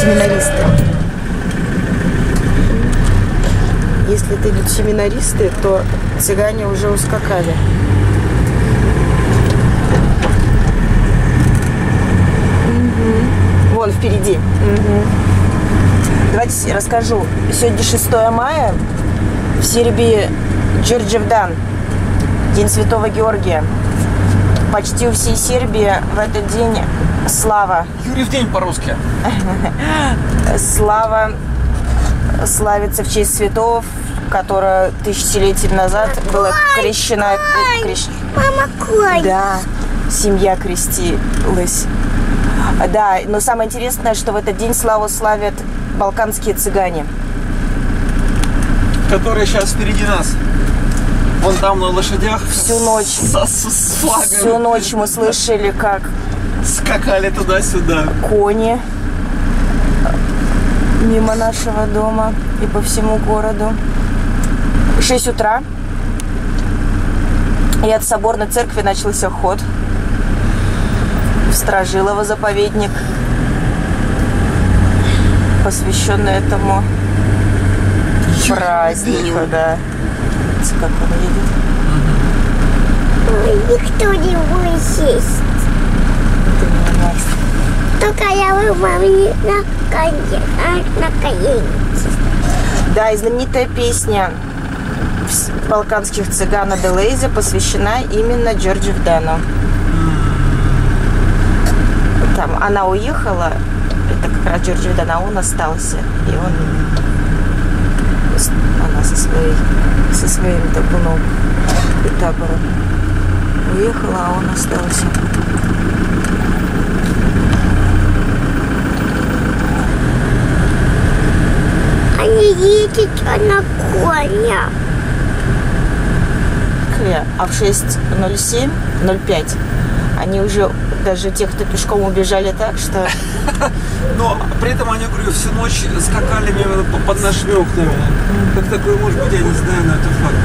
семинаристы. Если это идут семинаристы, то цыгане уже ускакали. Вон впереди. Давайте я расскажу. Сегодня 6 мая. В Сербии Đurđevdan, День Святого Георгия. Почти у всей Сербии в этот день слава. Юрьев день по-русски. Славится в честь святого, которая тысячелетий назад была крещена. Мама, кой. Да, семья крестилась. Да, но самое интересное, что в этот день славу славят балканские цыгане. Которые сейчас впереди нас. Вон там на лошадях. Всю ночь. С флагами. Всю ночь мы слышали, как скакали туда-сюда. Кони мимо нашего дома и по всему городу. 6 утра. И от соборной церкви начался ход в Стражилово заповедник, посвященный этому празднику, да. Как он едет? Никто не будет сесть. Только я маме на коленке. Да, и знаменитая песня балканских цыган Аделейзе посвящена именно Đurđevdanu. Там она уехала, это как раз Đurđevdan, а он остался. И она со своим табуном и табором уехала, а он остался. Они едут на коня. А в 6:07-05 они уже, даже те, кто пешком убежали так, что... Но при этом они, говорю, всю ночь скакали под нашими окнами. Как такое может быть, я не знаю, но это факт.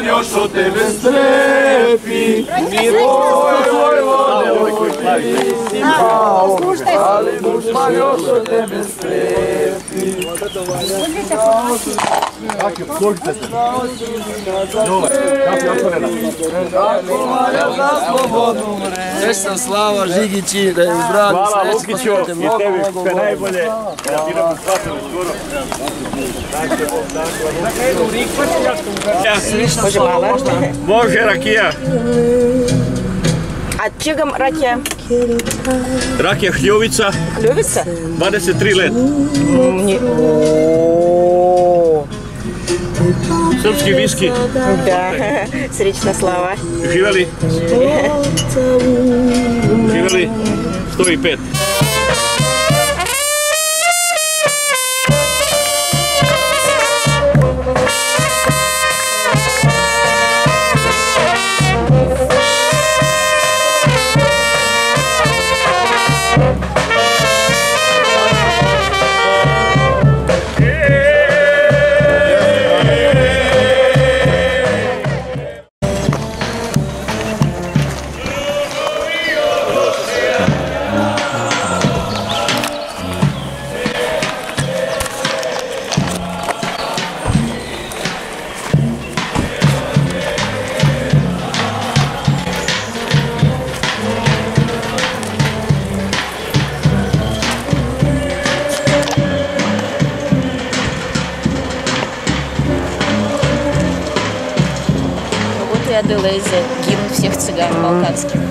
Još od tebe strepi, mi tvoj vode si pao, ali dušman još od tebe strepi. Kako slugite se? Kako je otvorena? Kako valja za slobodnu mrežu. Srećna slava Žigići, da je zdrav. Hvala Lukiću i tebi sve najbolje. Da ti nam shvatili skoro. Može mala. Može rakija. А чегом ракия? Rakija Hljovica. Клювица? 23 let. Srpski viski. Да, srećna slava. Živeli? Živeli? 105. Аделейзе, гимн всех цыган балканских.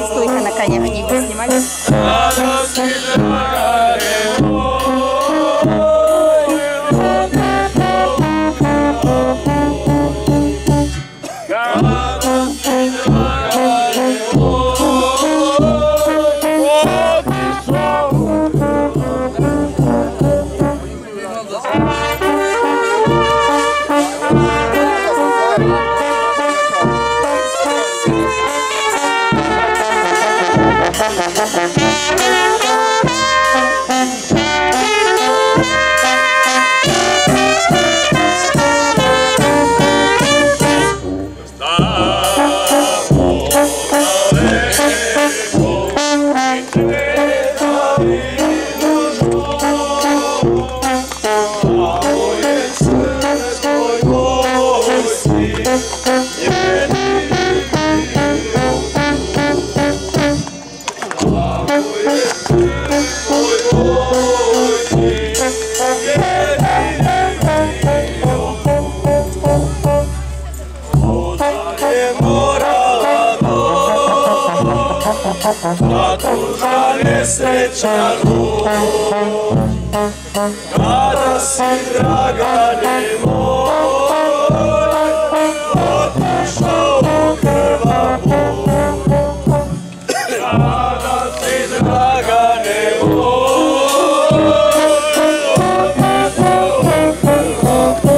Стойка на конях нигде снимали? A tužna nesreća noć, kada si Dragane moj, otišao u krvavu. Kada si Dragane moj, otišao u krvavu.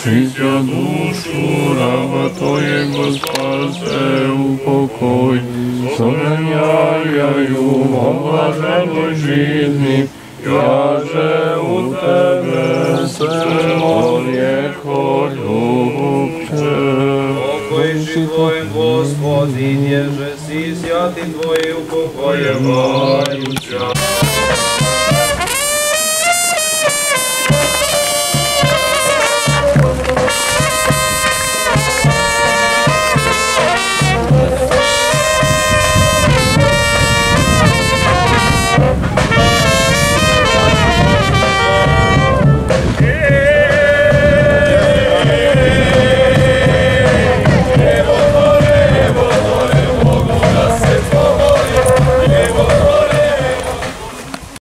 Święcia duszu, rawa Twojego spasę upokój. Somieniają o blażenej żyzni, jaże u Tebe sermonieko ljubče. Pokojši Tvoj Gospodin, ježe si sjati Tvoji upokojevajuća. Bye.